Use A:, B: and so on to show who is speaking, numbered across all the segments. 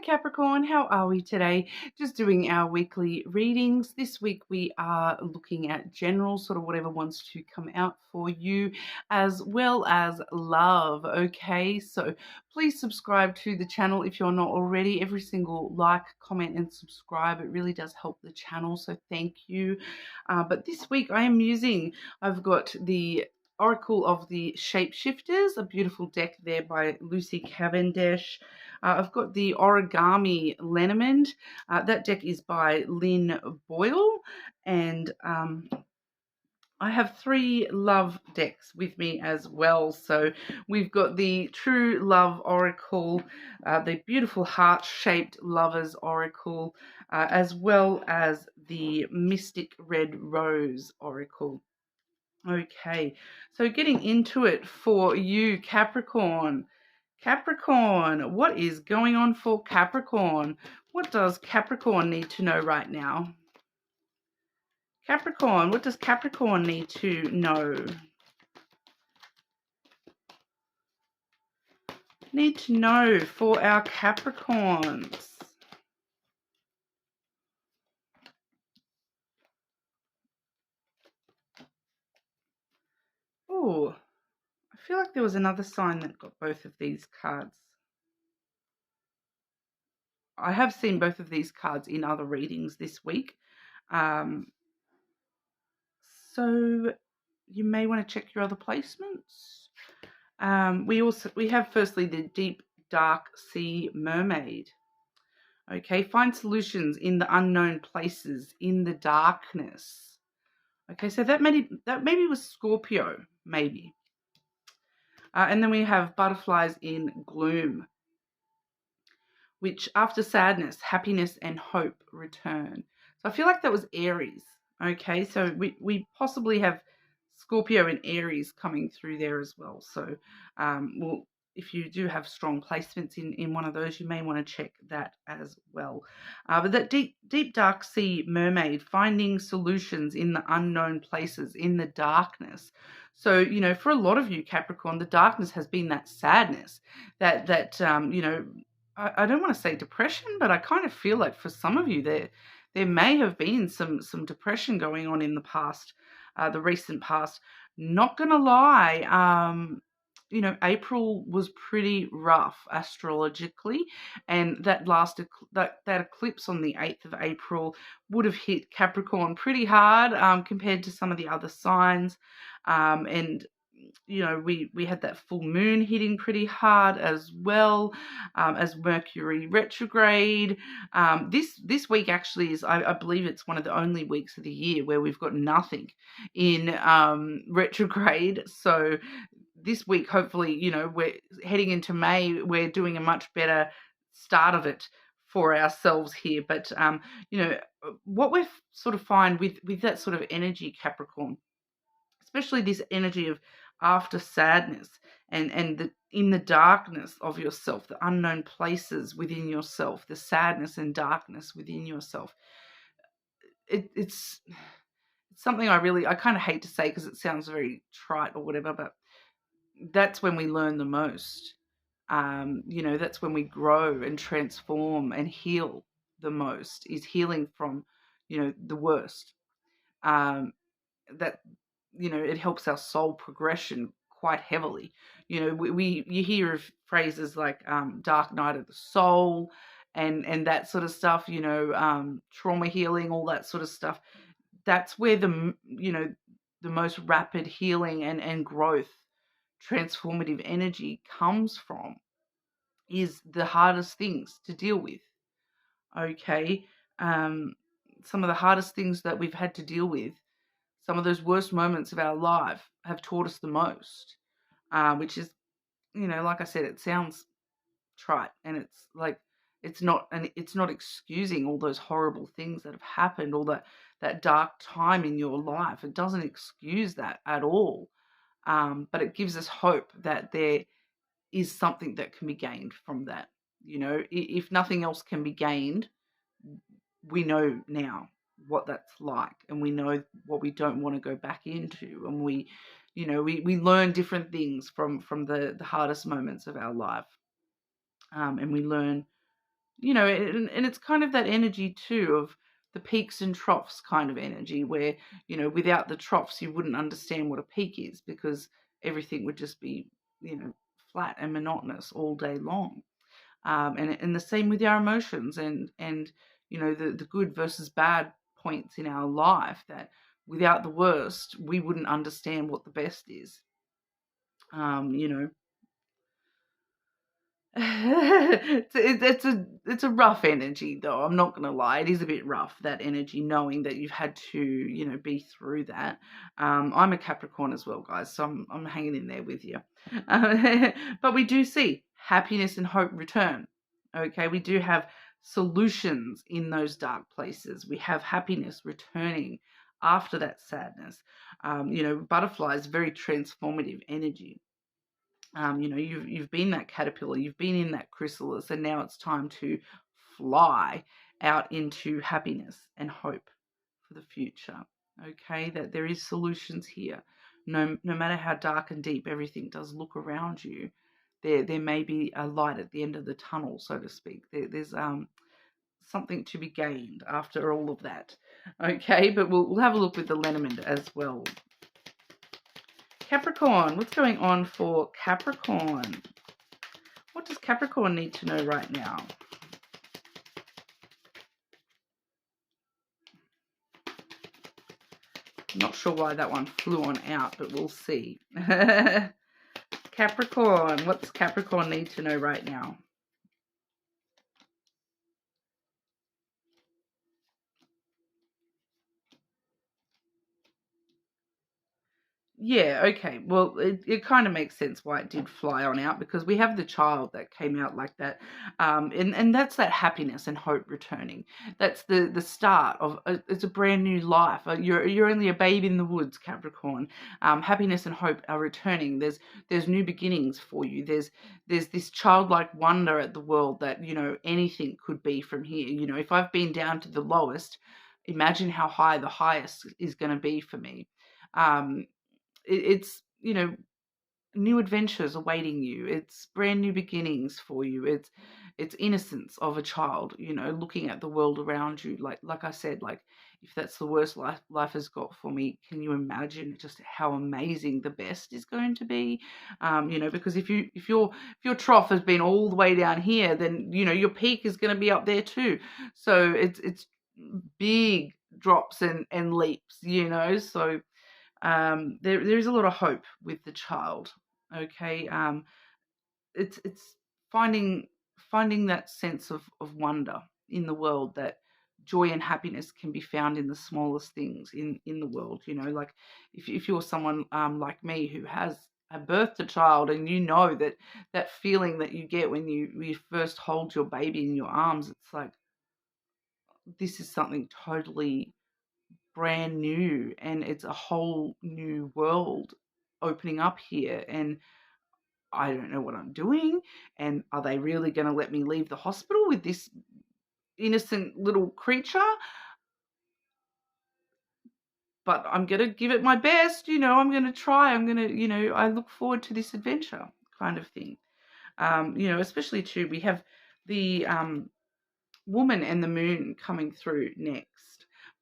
A: Capricorn, how are we today? Just doing our weekly readings. This week we are looking at general, sort of whatever wants to come out for you, as well as love. Okay, so please subscribe to the channel if you're not already. Every single like, comment, and subscribe, it really does help the channel, so thank you. But this week I've got the Oracle of the Shapeshifters, a beautiful deck there by Lucy Cavendish. I've got the Origami Lenormand. That deck is by Lynn Boyle. And I have 3 love decks with me as well. So we've got the True Love Oracle, the beautiful heart-shaped Lovers Oracle, as well as the Mystic Red Rose Oracle. Okay, so getting into it for you, Capricorn. Capricorn, what is going on for Capricorn? What does Capricorn need to know right now? Capricorn, what does Capricorn need to know? Need to know for our Capricorns. Oh, I feel like there was another sign that got both of these cards. I have seen both of these cards in other readings this week. So you may want to check your other placements. We have firstly the Deep Dark Sea Mermaid. Okay, find solutions in the unknown places, in the darkness. Okay, so that maybe was Scorpio, maybe. And then we have Butterflies in Gloom, which after sadness, happiness and hope return. So I feel like that was Aries. Okay, so we possibly have Scorpio and Aries coming through there as well. So if you do have strong placements in one of those, you may want to check that as well. But that deep dark sea mermaid, finding solutions in the unknown places, in the darkness. So, you know, for a lot of you, Capricorn, the darkness has been that sadness, that you know, I don't want to say depression, but I kind of feel like for some of you there may have been some depression going on in the past, the recent past. Not gonna lie, you know, April was pretty rough astrologically, and that eclipse on the 8th of April would have hit Capricorn pretty hard compared to some of the other signs, and you know, we had that full moon hitting pretty hard as well, as Mercury retrograde. This week actually is, I believe it's one of the only weeks of the year where we've got nothing in retrograde. So this week, hopefully, you know, we're heading into May, we're doing a much better start of it for ourselves here. But, you know, what we sort of find with that sort of energy, Capricorn, especially this energy of after sadness and in the darkness of yourself, the unknown places within yourself, the sadness and darkness within yourself. It's something I kind of hate to say because it sounds very trite or whatever, but that's when we learn the most. You know, that's when we grow and transform and heal the most, is healing from, you know, the worst. That, you know, it helps our soul progression quite heavily. You know, you hear of phrases like dark night of the soul and that sort of stuff, you know, trauma healing, all that sort of stuff. That's where you know, the most rapid healing and growth, transformative energy comes from, is the hardest things to deal with. Okay. Some of the hardest things that we've had to deal with, some of those worst moments of our life, have taught us the most, which is, you know, like I said, it sounds trite, and it's like it's not excusing all those horrible things that have happened, all that dark time in your life. It doesn't excuse that at all, but it gives us hope that there is something that can be gained from that. You know, if nothing else can be gained, we know now what that's like, and we know what we don't want to go back into, and we, you know, we learn different things from the hardest moments of our life, and we learn, and it's kind of that energy too of the peaks and troughs kind of energy where, without the troughs, you wouldn't understand what a peak is because everything would just be, flat and monotonous all day long. And the same with our emotions and the good versus bad points in our life that without the worst, we wouldn't understand what the best is. Um, you know, it's a rough energy though. I'm not gonna lie, it is a bit rough, that energy, knowing that you've had to be through that. I'm a Capricorn as well, guys, so I'm hanging in there with you. But we do see happiness and hope return. Okay, we do have solutions in those dark places. We have happiness returning after that sadness. Butterflies, very transformative energy. You've been that caterpillar, you've been in that chrysalis, and now it's time to fly out into happiness and hope for the future. Okay, that there is solutions here. No matter how dark and deep everything does look around you, there may be a light at the end of the tunnel, so to speak. There's something to be gained after all of that. Okay, but we'll have a look with the lenormand as well. Capricorn, what's going on for Capricorn? What does Capricorn need to know right now? Not sure why that one flew on out, but we'll see. Capricorn, what does Capricorn need to know right now? Yeah, okay. Well, it kind of makes sense why it did fly on out, because we have the child that came out like that. And that's that happiness and hope returning. That's the start of it's a brand new life. You're only a babe in the woods, Capricorn. Happiness and hope are returning. There's new beginnings for you. There's this childlike wonder at the world that, anything could be from here. If I've been down to the lowest, imagine how high the highest is going to be for me. It's new adventures awaiting you. It's brand new beginnings for you. It's innocence of a child, looking at the world around you. Like I said, like, if that's the worst life has got for me, can you imagine just how amazing the best is going to be? Because if your trough has been all the way down here, then your peak is going to be up there too. So it's big drops and leaps, so there is a lot of hope with the child. Okay, it's finding that sense of wonder in the world, that joy and happiness can be found in the smallest things in the world. Like if you're someone like me who has birthed a child, and that feeling that you get when you first hold your baby in your arms, it's like, this is something totally brand new, and it's a whole new world opening up here, and I don't know what I'm doing, and are they really going to let me leave the hospital with this innocent little creature? But I'm going to give it my best, I'm going to try, I'm going to, I look forward to this adventure kind of thing. Especially too, we have the woman and the moon coming through next.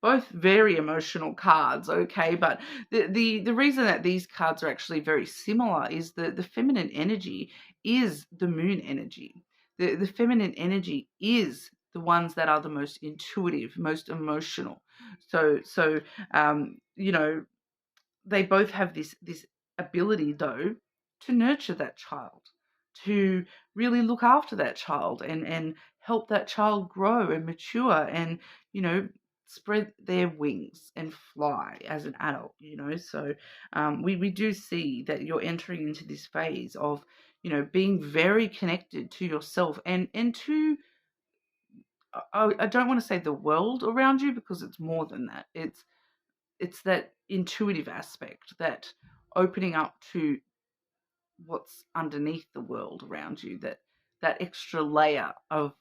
A: Both very emotional cards, okay? But the reason that these cards are actually very similar is the feminine energy is the moon energy. The feminine energy is the ones that are the most intuitive, most emotional. So they both have this ability though to nurture that child, to really look after that child and help that child grow and mature and spread their wings and fly as an adult. So we do see that you're entering into this phase of being very connected to yourself and to I don't want to say the world around you, because it's more than that. It's that intuitive aspect, that opening up to what's underneath the world around you, that extra layer of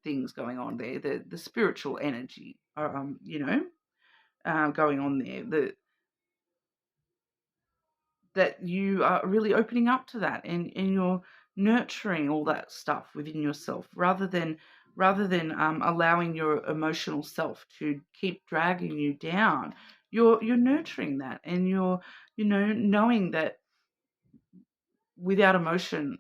A: things going on there, the spiritual energy, going on there, that you are really opening up to that, and you're nurturing all that stuff within yourself rather than allowing your emotional self to keep dragging you down. You're nurturing that, and you're, knowing that without emotion,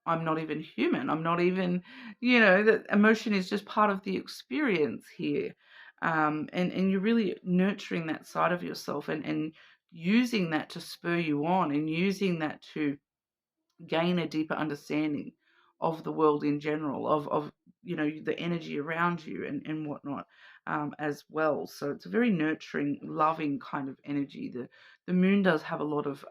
A: I'm not even human. I'm not even, that emotion is just part of the experience here. And you're really nurturing that side of yourself, and using that to spur you on, and using that to gain a deeper understanding of the world in general, of the energy around you, and whatnot, as well. So it's a very nurturing, loving kind of energy. The moon does have a lot of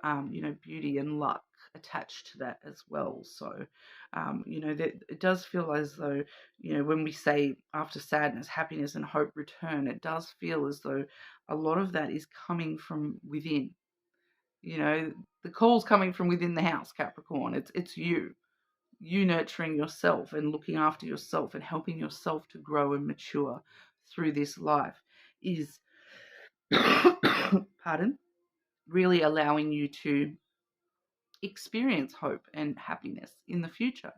A: beauty and luck attached to that as well. So that it does feel as though, when we say after sadness, happiness and hope return, it does feel as though a lot of that is coming from within. The call's coming from within the house, Capricorn. It's you nurturing yourself and looking after yourself and helping yourself to grow and mature through this life is pardon, really allowing you to experience hope and happiness in the future.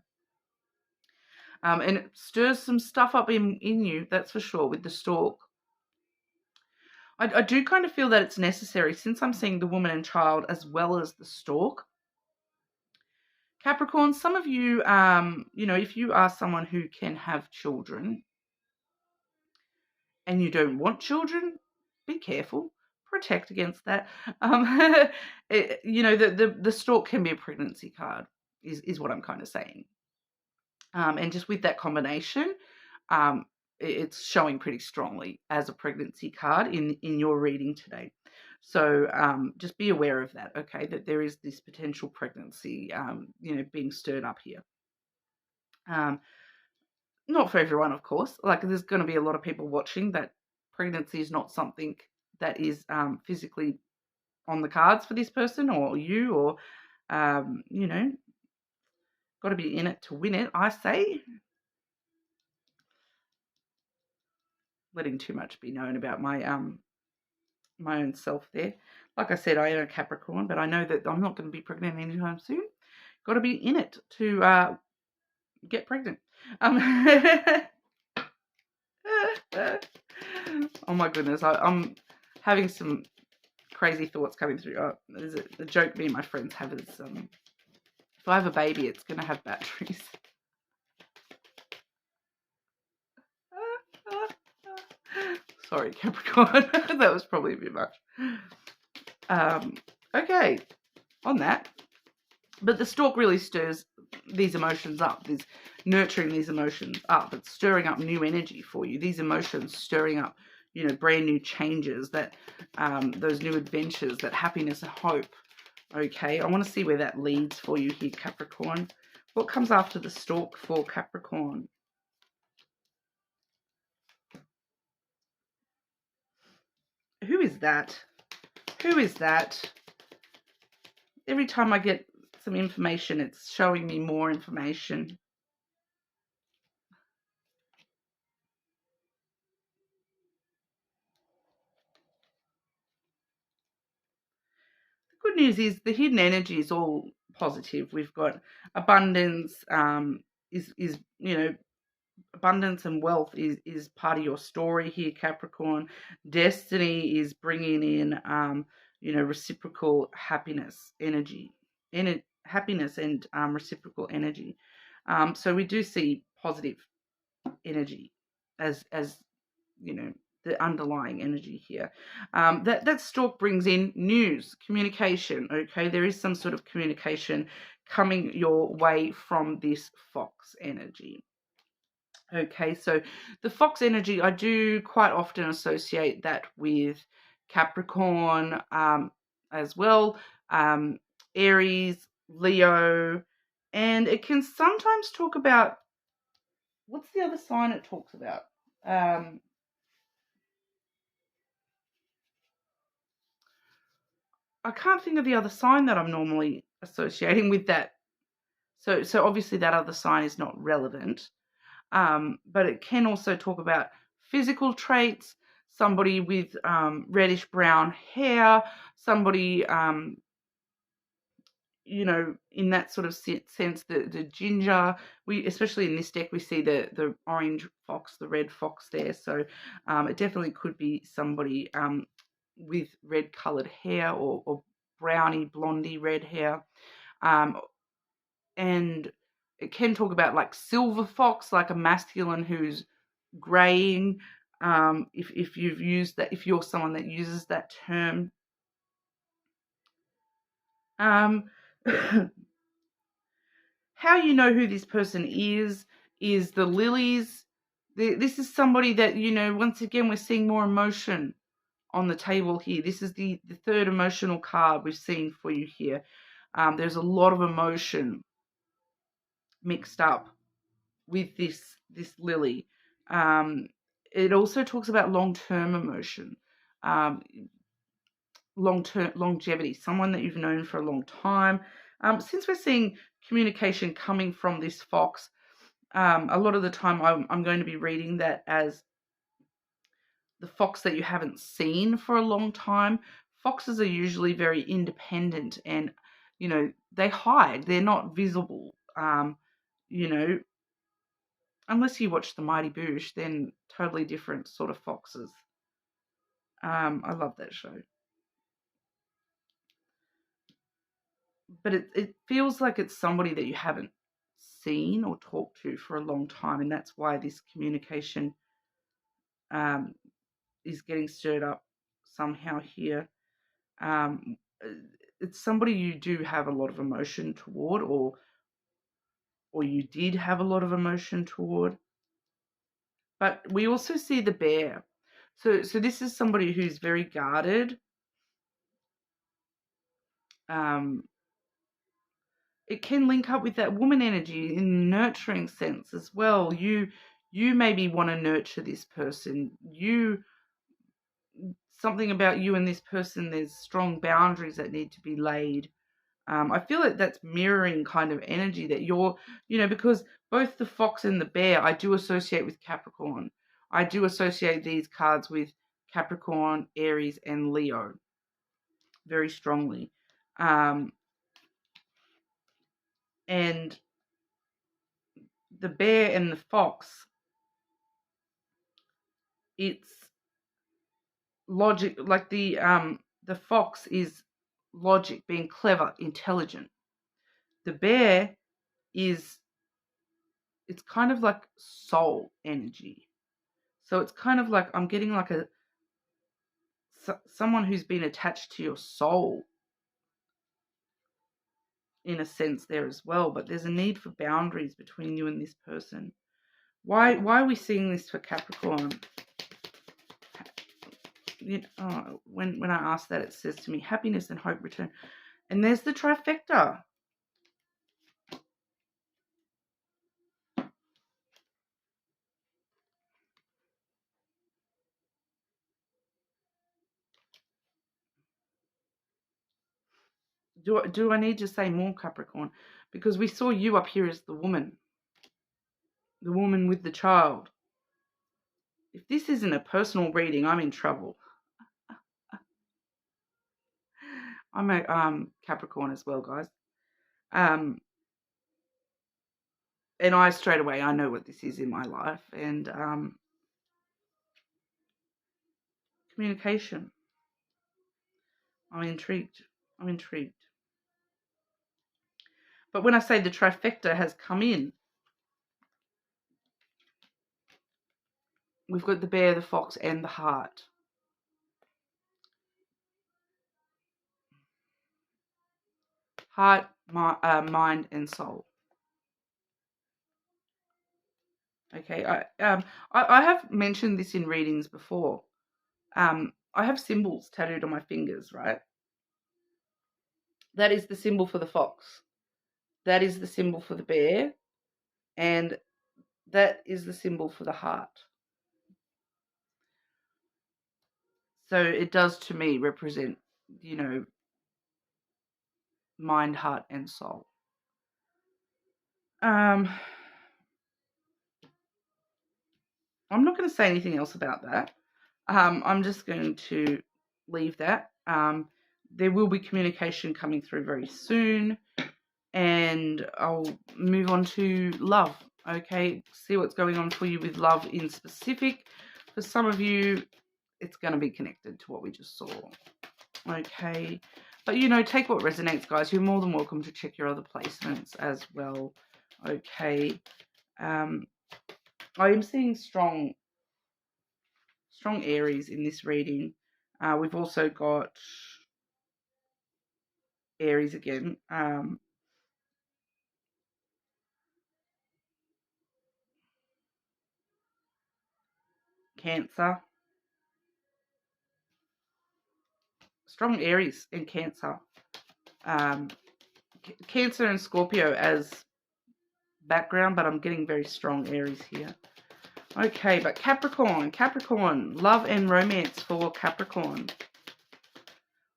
A: And it stirs some stuff up in you, that's for sure, with the stork. I do kind of feel that it's necessary, since I'm seeing the woman and child as well as the stork. Capricorn, some of you, if you are someone who can have children and you don't want children, be careful. Protect against that. The stork can be a pregnancy card, is what I'm kind of saying. And just with that combination, it's showing pretty strongly as a pregnancy card in your reading today. So just be aware of that, okay, that there is this potential pregnancy, being stirred up here. Not for everyone, of course. Like, there's going to be a lot of people watching that pregnancy is not something that is physically on the cards for this person or you, or, got to be in it to win it, I say. Letting too much be known about my my own self there. Like I said, I am a Capricorn, but I know that I'm not going to be pregnant anytime soon. Got to be in it to get pregnant. Oh my goodness, I'm having some crazy thoughts coming through. There's a joke me and my friends have is, if I have a baby, it's going to have batteries. Sorry, Capricorn. That was probably a bit much. Okay, on that. But the stork really stirs these emotions up. It's nurturing these emotions up. It's stirring up new energy for you. These emotions stirring up, brand new changes, that those new adventures, that happiness and hope. Okay, I want to see where that leads for you here, Capricorn. What comes after the stork for Capricorn? Who is that? Who is that? Every time I get some information, it's showing me more information. The good news is the hidden energy is all positive. We've got abundance, is abundance and wealth is part of your story here, Capricorn. Destiny is bringing in, reciprocal happiness energy, happiness and reciprocal energy. So we do see positive energy as the underlying energy here. That stork brings in news, communication. Okay, there is some sort of communication coming your way from this fox energy. Okay, so the fox energy, I do quite often associate that with Capricorn as well, Aries, Leo, and it can sometimes talk about, what's the other sign it talks about? I can't think of the other sign that I'm normally associating with that. So obviously that other sign is not relevant. But it can also talk about physical traits, somebody with reddish brown hair, somebody, you know, in that sort of sense, the ginger, especially in this deck, we see the orange fox, the red fox there. So it definitely could be somebody with red coloured hair or browny, blondie red hair. And it can talk about like silver fox, like a masculine who's graying. If you've used that, if you're someone that uses that term. How you know who this person is the lilies. This is somebody that, you know, once again, we're seeing more emotion on the table here. This is the third emotional card we've seen for you here. There's a lot of emotion mixed up with this lily. It also talks about long-term emotion, long-term longevity, someone that you've known for a long time. Since we're seeing communication coming from this fox, a lot of the time I'm going to be reading that as the fox that you haven't seen for a long time. Foxes are usually very independent and, you know, they hide. They're not visible. You know, unless you watch The Mighty Boosh, then totally different sort of foxes. I love that show. But it feels like it's somebody that you haven't seen or talked to for a long time, and that's why this communication is getting stirred up somehow here. It's somebody you do have a lot of emotion toward, or you did have a lot of emotion toward. But we also see the bear. So this is somebody who's very guarded. It can link up with that woman energy in nurturing sense as well. You maybe want to nurture this person. Something about you and this person, there's strong boundaries that need to be laid. I feel like that's mirroring kind of energy that you're, you know, because both the fox and the bear I do associate with Capricorn. I do associate these cards with Capricorn, Aries, and Leo very strongly. And the bear and the fox, it's logic, like the fox is logic, being clever, intelligent. The bear is, it's kind of like soul energy. So it's kind of like I'm getting like someone who's been attached to your soul in a sense there as well. But there's a need for boundaries between you and this person. Why are we seeing this for Capricorn? You know, when I ask that, it says to me, happiness and hope return. And there's the trifecta. Do I need to say more, Capricorn? Because we saw you up here as the woman with the child. If this isn't a personal reading, I'm in trouble. I'm a Capricorn as well, guys. And I straight away, I know what this is in my life. And communication. I'm intrigued. But when I say the trifecta has come in, we've got the bear, the fox, and the heart. Heart, mind, and soul. Okay, I have mentioned this in readings before. I have symbols tattooed on my fingers, right? That is the symbol for the fox. That is the symbol for the bear. And that is the symbol for the heart. So it does, to me, represent, you know, mind, heart, and soul. I'm not going to say anything else about that. I'm just going to leave that. There will be communication coming through very soon. and I'll move on to love. Okay, see what's going on for you with love in specific. For some of you, it's going to be connected to what we just saw. Okay, but take what resonates, guys. You're more than welcome to check your other placements as well. Okay, I am seeing strong Aries in this reading. We've also got Aries again. Cancer. Strong Aries and Cancer. Cancer and Scorpio as background, but I'm getting very strong Aries here. Okay, but Capricorn, love and romance for Capricorn.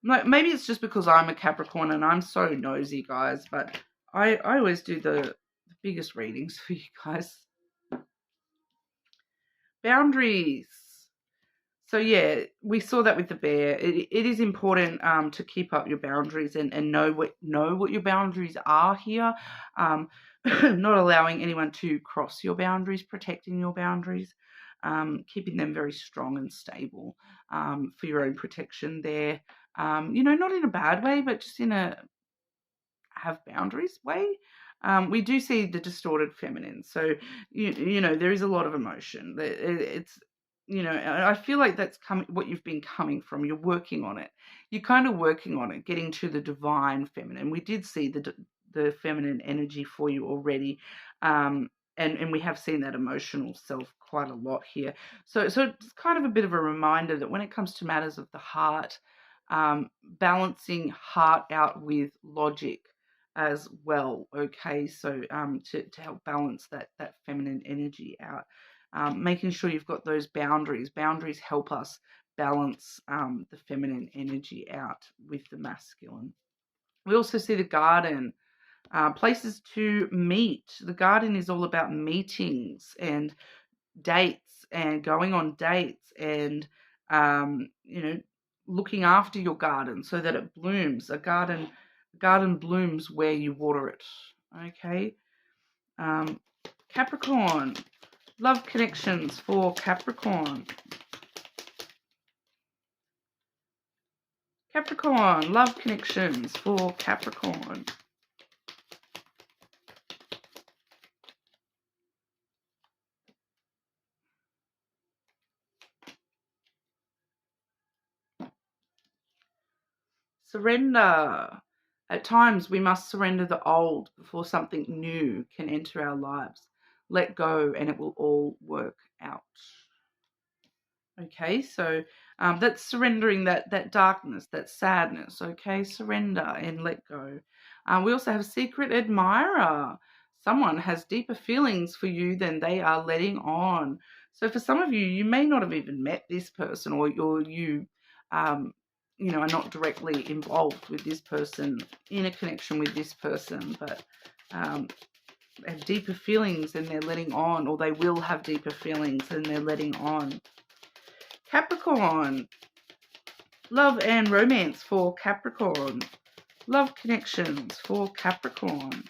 A: Maybe it's just because I'm a Capricorn and I'm so nosy, guys, but I always do the biggest readings for you guys. Boundaries. So yeah, we saw that with the bear. It is important to keep up your boundaries and know what your boundaries are here. Not allowing anyone to cross your boundaries, protecting your boundaries, keeping them very strong and stable for your own protection there. Not in a bad way, but just in a have boundaries way. We do see the distorted feminine. So, there is a lot of emotion. It's, I feel like that's what you've been coming from. You're working on it. You're kind of working on it, getting to the divine feminine. We did see the feminine energy for you already. And we have seen that emotional self quite a lot here. So it's kind of a bit of a reminder that when it comes to matters of the heart, balancing heart out with logic as well. Okay, so to help balance that feminine energy out, making sure you've got those boundaries. Boundaries help us balance the feminine energy out with the masculine. We also see the garden, places to meet. The garden is all about meetings and dates and going on dates and looking after your garden so that it blooms. A garden blooms where you water it. Okay. Capricorn, love connections for Capricorn. Capricorn, love connections for Capricorn. Surrender. At times, we must surrender the old before something new can enter our lives. Let go and it will all work out. Okay, so that's surrendering that darkness, that sadness. Okay, surrender and let go. We also have secret admirer. Someone has deeper feelings for you than they are letting on. So for some of you, you may not have even met this person, or you are not directly involved with this person, in a connection with this person, but have deeper feelings and they're letting on, or they will have deeper feelings and they're letting on. Capricorn, love and romance for Capricorn. Love connections for Capricorn.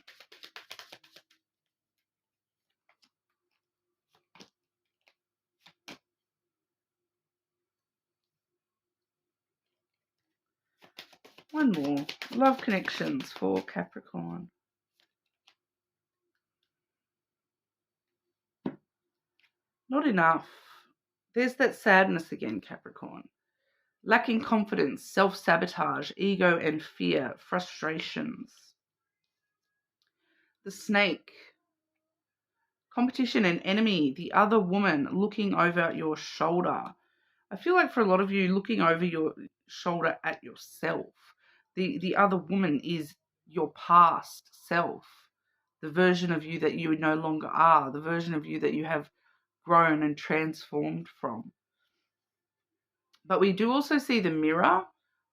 A: One more. Love connections for Capricorn. Not enough. There's that sadness again, Capricorn. Lacking confidence, self-sabotage, ego and fear, frustrations. The snake. Competition and enemy, the other woman looking over your shoulder. I feel like for a lot of you, looking over your shoulder at yourself. The other woman is your past self, the version of you that you no longer are, the version of you that you have grown and transformed from. But we do also see the mirror,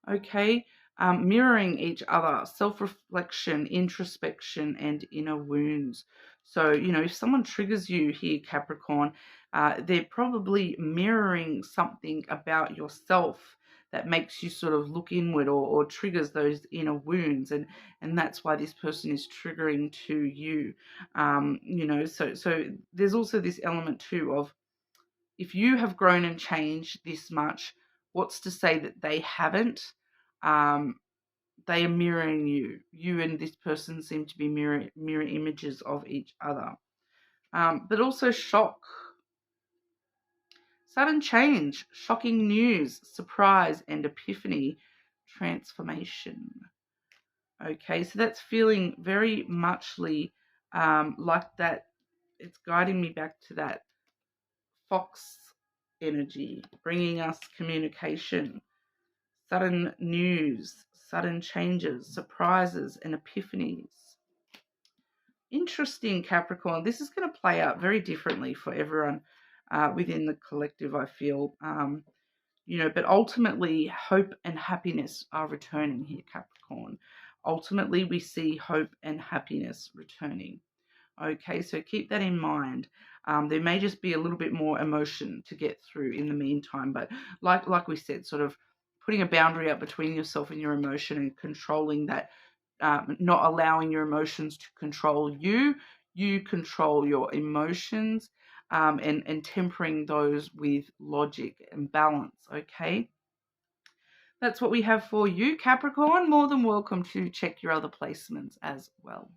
A: okay, mirroring each other, self-reflection, introspection, and inner wounds. So, if someone triggers you here, Capricorn, they're probably mirroring something about yourself that makes you sort of look inward, or triggers those inner wounds, and that's why this person is triggering to you. You know, so there's also this element too of, if you have grown and changed this much, what's to say that they haven't? They are mirroring you. You and this person seem to be mirror images of each other. But also shock, sudden change, shocking news, surprise, and epiphany, transformation. Okay, so that's feeling very muchly like that. It's guiding me back to that fox energy, bringing us communication, sudden news, sudden changes, surprises, and epiphanies. Interesting, Capricorn. This is going to play out very differently for everyone within the collective, I feel. You know, but ultimately, hope and happiness are returning here, Capricorn. Ultimately, we see hope and happiness returning. Okay, so keep that in mind. There may just be a little bit more emotion to get through in the meantime, but like we said, sort of putting a boundary up between yourself and your emotion, and controlling that, not allowing your emotions to control you. You control your emotions, and tempering those with logic and balance, okay? That's what we have for you, Capricorn. More than welcome to check your other placements as well.